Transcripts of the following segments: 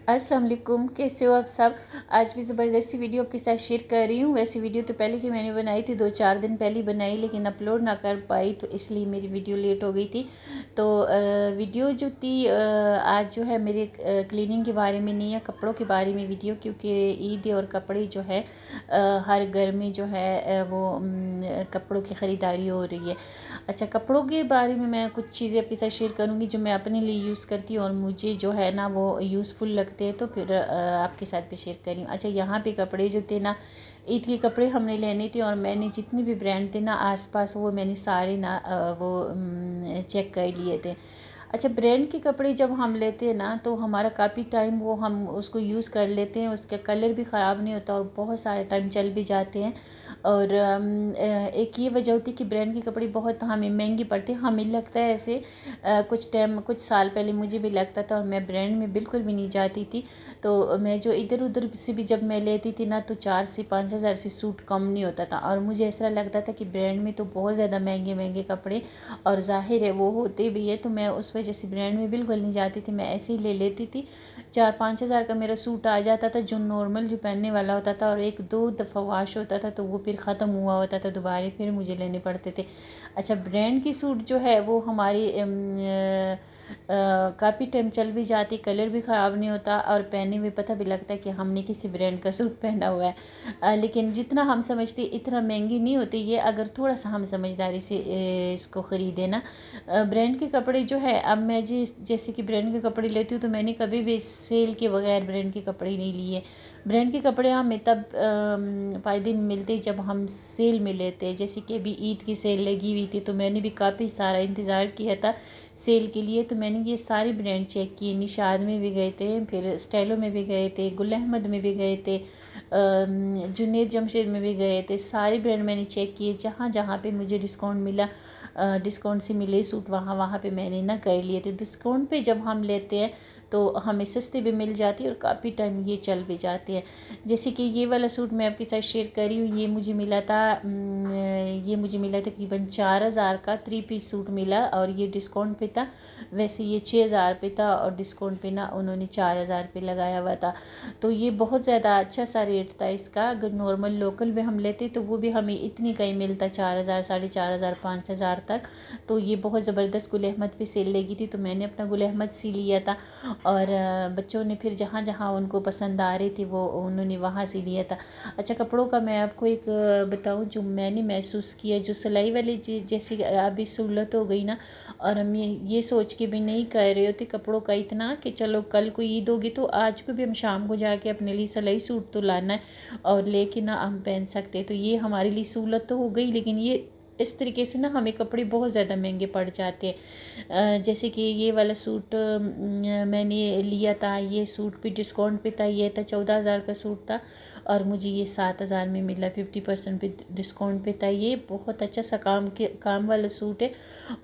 अस्सलाम वालेकुम, कैसे हो आप सब। आज भी ज़बरदस्ती वीडियो आपके साथ शेयर कर रही हूँ। वैसे वीडियो तो पहले की मैंने बनाई थी, 2-4 दिन पहले बनाई, लेकिन अपलोड ना कर पाई तो इसलिए मेरी वीडियो लेट हो गई थी। तो वीडियो जो थी आज जो है मेरे क्लीनिंग के बारे में नहीं है, कपड़ों के बारे में वीडियो, क्योंकि ईद और कपड़े जो है हर घर में जो है वो कपड़ों की ख़रीदारी हो रही है। अच्छा, कपड़ों के बारे में मैं कुछ चीज़ें आपके साथ शेयर करूँगी जो मैं अपने लिए यूज़ करती हूँ और मुझे जो है ना वो यूज़फुल लगते हैं, तो फिर आपके साथ भी शेयर कर रही हूँ। अच्छा, यहाँ पे कपड़े जो थे ना, ईद के कपड़े हमने लेने थे और मैंने जितने भी ब्रांड थे ना आसपास, वो मैंने सारे ना वो चेक कर लिए थे। अच्छा, ब्रांड के कपड़े जब हम लेते हैं ना तो हमारा काफ़ी टाइम वो हम उसको यूज़ कर लेते हैं, उसका कलर भी ख़राब नहीं होता और बहुत सारे टाइम चल भी जाते हैं। और एक ये वजह होती है कि ब्रांड के कपड़े बहुत हमें महंगे पड़ते हैं, हमें लगता है ऐसे। कुछ साल पहले मुझे भी लगता था और मैं ब्रांड में बिल्कुल भी नहीं जाती थी। तो मैं जो इधर उधर से भी जब मैं लेती थी ना तो 4 से 5 हज़ार से सूट कम नहीं होता था, और मुझे ऐसा लगता था कि ब्रांड में तो बहुत ज़्यादा महंगे महंगे कपड़े, और ज़ाहिर है वो होते भी है, तो मैं उस वजह से ब्रांड में बिल्कुल नहीं जाती थी, मैं ऐसे ही ले लेती थी। 4-5 हज़ार का मेरा सूट आ जाता था, जो नॉर्मल जो पहनने वाला होता था, और 1-2 दफ़ा वॉश होता था तो वो फिर ख़त्म हुआ होता था, दोबारा फिर मुझे लेने पड़ते थे। अच्छा, ब्रांड की सूट जो है वो हमारी काफ़ी टाइम चल भी जाती, कलर भी ख़राब नहीं होता और पहनने में पता भी लगता है कि हमने किसी ब्रांड का सूट पहना हुआ है। लेकिन जितना हम समझते इतना महंगी नहीं होती ये, अगर थोड़ा सा हम समझदारी से इसको ख़रीदें ना। ब्रांड के कपड़े जो है, अब मैं जैसे कि ब्रांड के कपड़े लेती हूँ तो मैंने कभी भी सेल के बगैर ब्रांड के कपड़े नहीं लिए। ब्रांड के कपड़े हमें तब फ़ायदे में मिलते जब हम सेल में लेते हैं, जैसे कि अभी ईद की सेल लगी हुई थी तो मैंने भी काफ़ी सारा इंतज़ार किया था सेल के लिए। तो मैंने ये सारे ब्रांड चेक किए, निशाद में भी गए थे, फिर स्टाइलो में भी गए थे, गुल अहमद में भी गए थे, जुनेद जमशेद में भी गए थे। सारे ब्रांड मैंने चेक किए, जहाँ जहाँ पे मुझे डिस्काउंट मिला, डिस्काउंट से मिले सूट, वहाँ वहाँ पे मैंने ना कर लिए। तो डिस्काउंट पे जब हम लेते हैं तो हमें सस्ते भी मिल जाती है और काफ़ी टाइम ये चल भी जाते हैं। जैसे कि ये वाला सूट मैं आपके साथ शेयर कर रही हूँ, ये मुझे मिला तकरीबन 4,000 का 3 पीस सूट मिला, और ये डिस्काउंट पे था। वैसे ये 6,000 पे था और डिस्काउंट पे ना उन्होंने 4,000 पे लगाया हुआ था। तो ये बहुत ज़्यादा अच्छा सा रेट था इसका। अगर नॉर्मल लोकल में हम लेते तो वो भी हमें इतनी का ही मिलता, 4,000, 4,500, 5,000 तक। तो ये बहुत ज़बरदस्त गुल अहमद पे सेल लगी थी तो मैंने अपना गुल अहमद सी लिया था, और बच्चों ने फिर जहाँ जहाँ उनको पसंद आ रही थी वो उन्होंने वहाँ से लिया था। अच्छा, कपड़ों का मैं आपको एक बताऊँ जो मैंने महसूस किया, जो सिलाई वाली चीज़ जैसे अभी सहूलत हो गई ना, और हम ये सोच के भी नहीं कर रहे होते कपड़ों का इतना कि चलो कल को ईद होगी तो आज को भी हम शाम को जाके अपने लिए सिलाई सूट तो लाना है और लेके ना हम पहन सकते हैं। तो ये हमारे लिए सहूलत तो हो गई, लेकिन ये इस तरीके से ना हमें कपड़े बहुत ज़्यादा महंगे पड़ जाते हैं। जैसे कि ये वाला सूट मैंने लिया था, ये सूट भी डिस्काउंट पे था, ये था 14,000 का सूट था और मुझे ये 7,000 में मिला, 50% पे डिस्काउंट पे था। ये बहुत अच्छा सा काम वाला सूट है,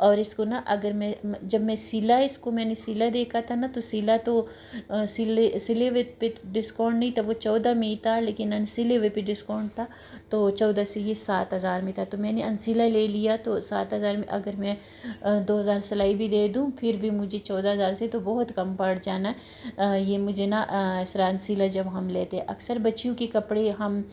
और इसको ना अगर जब मैं सिला, इसको मैंने सिला देखा था ना, तो सिला तो सिले हुए पे डिस्काउंट नहीं था, वो 14 में ही था, लेकिन अनसिले हुए पे डिस्काउंट था तो 14 से ये 7,000 में था। तो मैंने अनसिला ले लिया, तो 7,000 में अगर मैं 2,000 सिलाई भी दे दूँ फिर भी मुझे 14,000 से तो बहुत कम पड़ जाना है। ये मुझे ना इसरान सिला जब हम लेते हैं, अक्सर बच्चियों के कपड़े हम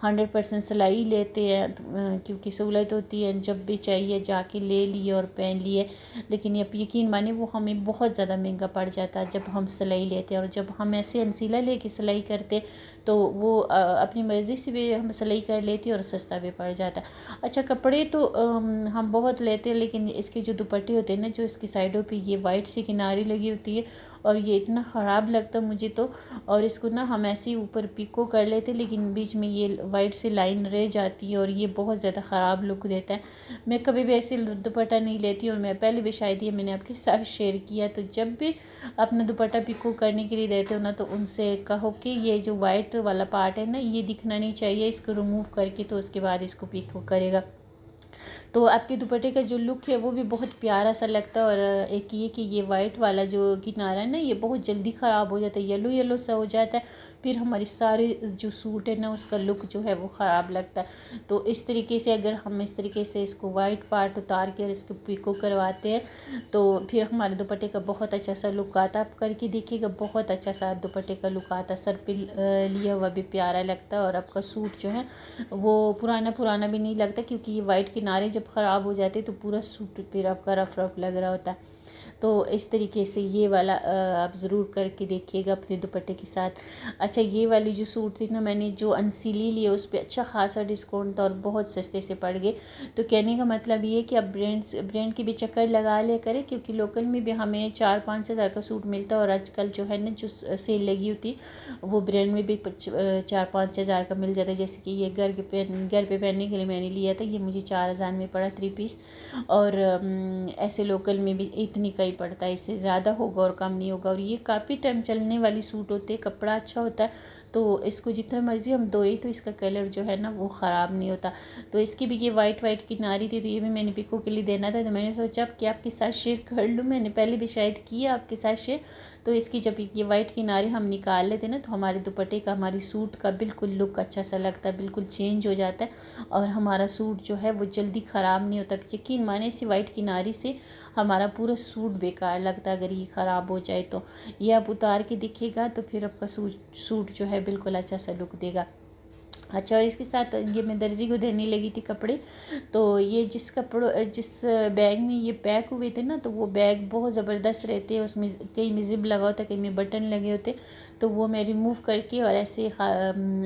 100% सिलाई लेते हैं क्योंकि सहूलत होती है, जब भी चाहिए जाके ले लिए और पहन लिए। लेकिन अब यकीन माने वो हमें बहुत ज़्यादा महंगा पड़ जाता है जब हम सिलाई लेते हैं, और जब हम ऐसे अनसिला लेके सिलाई करते तो वो अपनी मर्ज़ी से भी हम सिलाई कर लेती और सस्ता भी पड़ जाता है। अच्छा, कपड़े तो हम बहुत लेते हैं, लेकिन इसके जो दुपट्टे होते हैं ना, जो इसकी साइडों पे ये वाइट सी किनारी लगी होती है, और ये इतना ख़राब लगता मुझे तो। और इसको ना हम ऐसे ही ऊपर पिको कर लेते, लेकिन बीच में ये वाइट सी लाइन रह जाती है और ये बहुत ज़्यादा ख़राब लुक देता है। मैं कभी भी ऐसे दुपट्टा नहीं लेती, और मैं पहले भी शायद ये मैंने आपके साथ शेयर किया। तो जब भी अपना दुपट्टा पिको करने के लिए देते हो ना, तो उनसे कहो कि ये जो वाइट वाला पार्ट है ना, ये दिखना नहीं चाहिए, इसको रिमूव करके तो उसके बाद इसको पिको करेगा। तो आपके दुपट्टे का जो लुक है वो भी बहुत प्यारा सा लगता है। और एक ये कि ये वाइट वाला जो किनारा है ना, ये बहुत जल्दी ख़राब हो जाता है, येलो येलो सा हो जाता है, फिर हमारी सारे जो सूट है ना उसका लुक जो है वो ख़राब लगता है। तो इस तरीके से अगर हम इस तरीके से इसको वाइट पार्ट उतार के और इसको पिको करवाते हैं तो फिर हमारे दुपट्टे का बहुत अच्छा सा लुक आता है। आप करके देखिएगा, बहुत अच्छा सा दुपट्टे का लुक आता है, सर पे लिया हुआ भी प्यारा लगता है और आपका सूट जो है वो पुराना पुराना भी नहीं लगता, क्योंकि ये वाइट किनारे जब ख़राब हो जाते तो पूरा सूट फिर आपका रफ रफ लग रहा होता है। तो इस तरीके से ये वाला आप ज़रूर करके देखिएगा अपने दुपट्टे के साथ। अच्छा, ये वाली जो सूट थी ना, मैंने जो अनसीली लिए उस पर अच्छा खासा डिस्काउंट था और बहुत सस्ते से पड़ गए। तो कहने का मतलब ये है कि आप ब्रांड की भी चक्कर लगा लिया करें, क्योंकि लोकल में भी हमें 4-5 हज़ार का सूट मिलता है और आजकल जो है ना जो सेल लगी होती वो ब्रांड में भी 4-5 हज़ार का मिल जाता है। जैसे कि ये घर पे पहनने के लिए मैंने लिया था, ये मुझे 4 हज़ार में पड़ा 3 पीस। और ऐसे लोकल में भी इतनी का ही पड़ता है, इससे ज़्यादा होगा और कम नहीं होगा। और ये काफ़ी टाइम चलने वाली सूट होते हैं, कपड़ा अच्छा होता है, तो इसको जितना मर्ज़ी हम धोए तो इसका कलर जो है ना वो ख़राब नहीं होता। तो इसकी भी ये वाइट किनारी थी, तो ये भी मैंने पिको के लिए देना था, तो मैंने सोचा अब कि आपके साथ शेयर कर लूँ। मैंने पहले भी शायद किया आपके साथ शेयर। तो इसकी जब ये वाइट किनारे हम निकाल लेते ना, तो हमारे दुपट्टे का, हमारी सूट का बिल्कुल लुक अच्छा सा लगता है, बिल्कुल चेंज हो जाता है और हमारा सूट जो है वो जल्दी ख़राब नहीं होता। यकीन माने इसी वाइट किनारी से हमारा पूरा सूट बेकार लगता है अगर ये ख़राब हो जाए तो। ये आप उतार के दिखेगा तो फिर आपका सूट जो है बिल्कुल अच्छा सा लुक देगा। अच्छा, और इसके साथ ये मैं दर्जी को देने लगी थी कपड़े, तो ये जिस बैग में ये पैक हुए थे ना, तो वो बैग बहुत ज़बरदस्त रहते हैं, उसमें कहीं में ज़िप लगा होता है, कहीं में बटन लगे होते, तो वो मैं रिमूव करके और ऐसे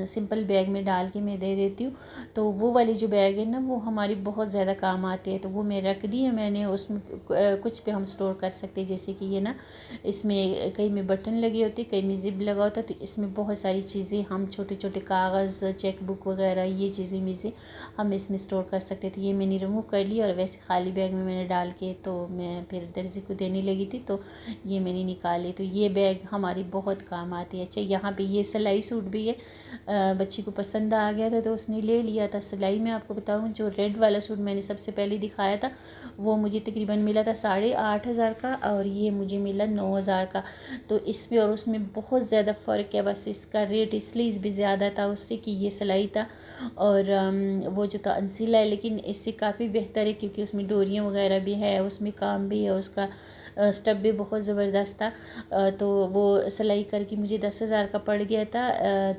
सिंपल बैग में डाल के मैं दे देती हूँ। तो वो वाली जो बैग है ना वो हमारी बहुत ज़्यादा काम आती है, तो वो मैं रख दी है मैंने। उसमें कुछ पे हम स्टोर कर सकते हैं, जैसे कि ये ना, इसमें कहीं में बटन लगे होते, कहीं में ज़िप लगा होता है, तो इसमें बहुत सारी चीज़ें हम छोटे छोटे कागज़, चेकबुक वगैरह, ये चीज़ें में से हम इसमें स्टोर कर सकते हैं। तो ये मैंने रिमूव कर लिया और वैसे खाली बैग में मैंने डाल के तो मैं फिर दर्जी को देने लगी थी, तो ये मैंने निकाले। तो ये बैग हमारी बहुत काम आती है। अच्छा, यहाँ पे ये सिलाई सूट भी है, बच्ची को पसंद आ गया था तो उसने ले लिया था। सिलाई में आपको बताऊँ, जो रेड वाला सूट मैंने सबसे पहले दिखाया था वो मुझे तकरीबन मिला था 8,500 का और ये मुझे मिला 9,000 का। तो इसमें और उसमें बहुत ज़्यादा फ़र्क है, बस इसका रेट इसलिए भी ज़्यादा था उससे कि ये सिलाई था और वो जो था अनसिला है, लेकिन इससे काफ़ी बेहतर है क्योंकि उसमें डोरियाँ वगैरह भी है, उसमें काम भी है, उसका स्टफ़ भी बहुत ज़बरदस्त था। तो वो सिलाई करके मुझे 10,000 का पड़ गया था,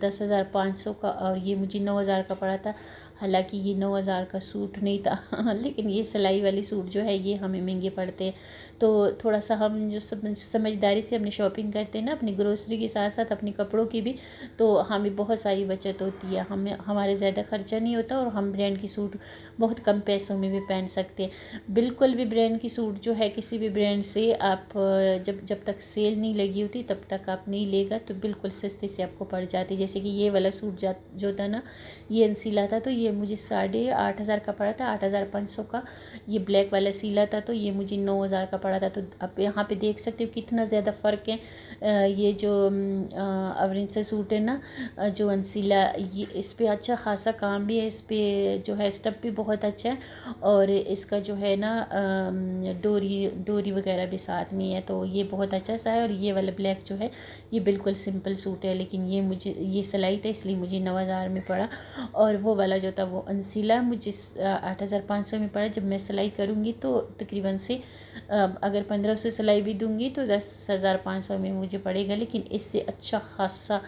10,500 का, और ये मुझे 9,000 का पड़ा था। हालांकि ये 9,000 का सूट नहीं था लेकिन ये सिलाई वाली सूट जो है ये हमें महंगे पड़ते हैं। तो थोड़ा सा हम जो समझदारी से अपनी शॉपिंग करते हैं ना, अपनी ग्रोसरी के साथ साथ अपने कपड़ों की भी, तो हमें बहुत सारी बचत होती है, हमारे ज़्यादा खर्चा नहीं होता और हम ब्रांड की सूट बहुत कम पैसों में भी पहन सकते हैं। बिल्कुल भी ब्रांड की सूट जो है किसी भी ब्रांड से आप जब तक सेल नहीं लगी होती तब तक आप नहीं लेगा तो बिल्कुल सस्ते से आपको पड़ जाती। जैसे कि ये वाला सूट जो था ना, ये अनसीला था, तो ये मुझे 8,500 का पड़ा था, 8,500 का। ये ब्लैक वाला सीला था तो ये मुझे 9,000 का पड़ा था। तो आप यहाँ पे देख सकते हो कितना ज़्यादा फ़र्क है। ये जो अवरिन से सूट है ना, जो अनसीला, ये इस पर अच्छा खासा काम भी है, इस पर जो है स्टफ़ भी बहुत अच्छा है और इसका जो है ना डोरी वगैरह भी साथ में है, तो ये बहुत अच्छा सा है। और ये वाला ब्लैक जो है ये बिल्कुल सिंपल सूट है, लेकिन ये सिलाई था इसलिए मुझे 9,000 में पड़ा। और वो वाला जो था वो अनसीला मुझे 8,500 में पड़ा। जब मैं सिलाई करूँगी तो तकरीबन से अगर 1,500 सिलाई भी दूँगी तो 10,500 में मुझे पड़ेगा, लेकिन इससे अच्छा खासा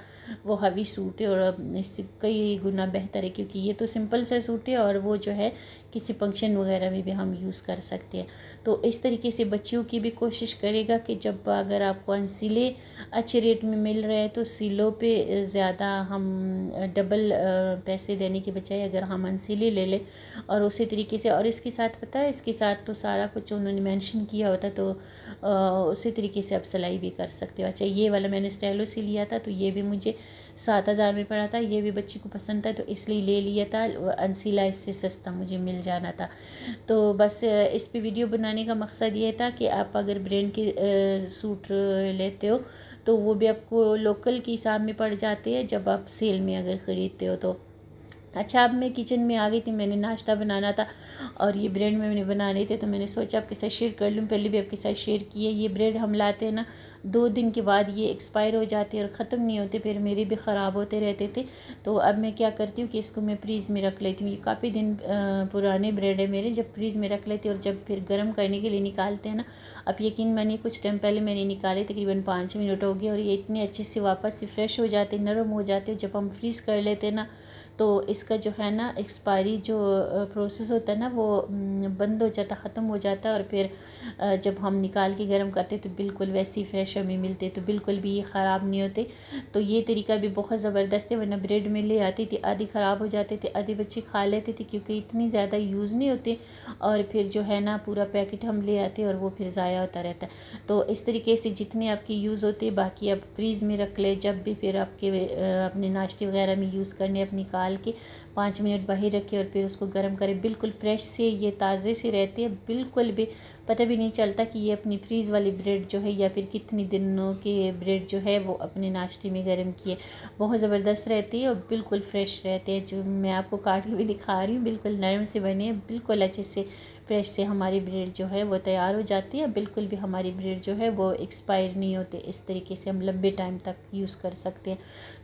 वो हवी सूट है और इससे कई गुना बेहतर है, क्योंकि ये तो सिंपल सा सूट है और वो जो है किसी फंक्शन वगैरह में भी हम यूज़ कर सकते हैं। तो इस तरीके से बच्चियों की भी कोशिश करेगा कि जब अगर आपको अनसिले अच्छे रेट में मिल रहे हैं तो सिलों पे ज़्यादा हम डबल पैसे देने के बजाय अगर हम अनसिले ले लें और उसी तरीके से, और इसके साथ पता है इसके साथ तो सारा कुछ उन्होंने मेंशन किया होता, तो उसी तरीके से आप सिलाई भी कर सकते हो। अच्छा, ये वाला मैंने स्टाइलो से लिया था तो ये भी मुझे 7,000 में पड़ा था, ये भी बच्ची को पसंद था तो इसलिए ले लिया था। अनसिला इससे सस्ता मुझे मिल जाना था। तो बस इस पे वीडियो बनाने का मकसद ये था कि आप अगर ब्रांड के सूट लेते हो तो वो भी आपको लोकल के हिसाब में पड़ जाते हैं जब आप सेल में अगर ख़रीदते हो तो। अच्छा, अब मैं किचन में आ गई थी, मैंने नाश्ता बनाना था और ये ब्रेड मैंने बनाने थे, तो मैंने सोचा आपके साथ शेयर कर लूँ। पहले भी आपके साथ शेयर किए। ये ब्रेड हम लाते हैं ना, 2 दिन के बाद ये एक्सपायर हो जाते हैं और ख़त्म नहीं होते, फिर मेरे भी ख़राब होते रहते थे। तो अब मैं क्या करती हूँ कि इसको मैं फ्रीज़ में रख लेती हूँ। ये काफ़ी दिन पुराने ब्रेड है मेरे, जब फ्रीज़ में रख लेती हूँ और जब फिर गर्म करने के लिए निकालते हैं ना, अब यकीन मानिए कुछ टाइम पहले मैंने निकाले, तकरीबन 5 मिनट हो गए और ये इतने अच्छे से वापस से फ्रेश हो जाते, नरम हो जाते। जब हम फ्रीज़ कर लेते हैं ना, तो इसका जो है ना एक्सपायरी जो प्रोसेस होता है ना, वो बंद हो जाता, ख़त्म हो जाता है। और फिर जब हम निकाल के गर्म करते तो बिल्कुल वैसे ही फ्रेश हमें मिलते, तो बिल्कुल भी ये ख़राब नहीं होते। तो ये तरीका भी बहुत ज़बरदस्त है। वरना ब्रेड में ले आती थी, आधी ख़राब हो जाते थे, आधे बच्चे खा लेते थे क्योंकि इतनी ज़्यादा यूज़ नहीं होते, और फिर जो है ना पूरा पैकेट हम ले आते और वो फिर ज़ाया होता रहता है। तो इस तरीके से जितने आपकी यूज़ होते, बाकी आप फ्रीज़ में रख ले, जब भी फिर आपके अपने नाश्ते वगैरह में यूज़ करने, आप निकाल के 5 मिनट बाहर रखें और फिर उसको गर्म करें। बिल्कुल फ्रेश से ये ताज़े से रहते हैं, बिल्कुल भी पता भी नहीं चलता कि ये अपनी फ्रीज़ वाली ब्रेड जो है या फिर कितनी दिनों के ब्रेड जो है वो अपने नाश्ते में गर्म किए। बहुत ज़बरदस्त रहती है और बिल्कुल फ्रेश रहते हैं। जो मैं आपको काट के भी दिखा रही हूँ, बिल्कुल नरम से बने हैं, बिल्कुल अच्छे से फ्रेश से हमारी ब्रेड जो है वो तैयार हो जाती है। बिल्कुल भी हमारी ब्रेड जो है वो एक्सपायर नहीं होते, इस तरीके से हम लंबे टाइम तक यूज़ कर सकते हैं।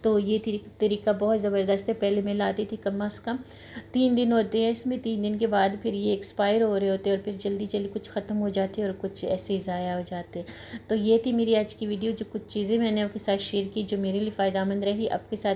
तो ये तरीका बहुत ज़बरदस्त है। पहले मैं लाती थी, कम अज़ कम 3 दिन होते हैं इसमें, 3 दिन के बाद फिर ये एक्सपायर हो रहे होते हैं और फिर जल्दी जल्दी कुछ ख़त्म हो जाते हैं और कुछ ऐसे ही ज़ाया हो जाते हैं। तो ये थी मेरी आज की वीडियो, जो कुछ चीज़ें मैंने आपके साथ शेयर की जो मेरे लिए फ़ायदेमंद रही। आपके साथ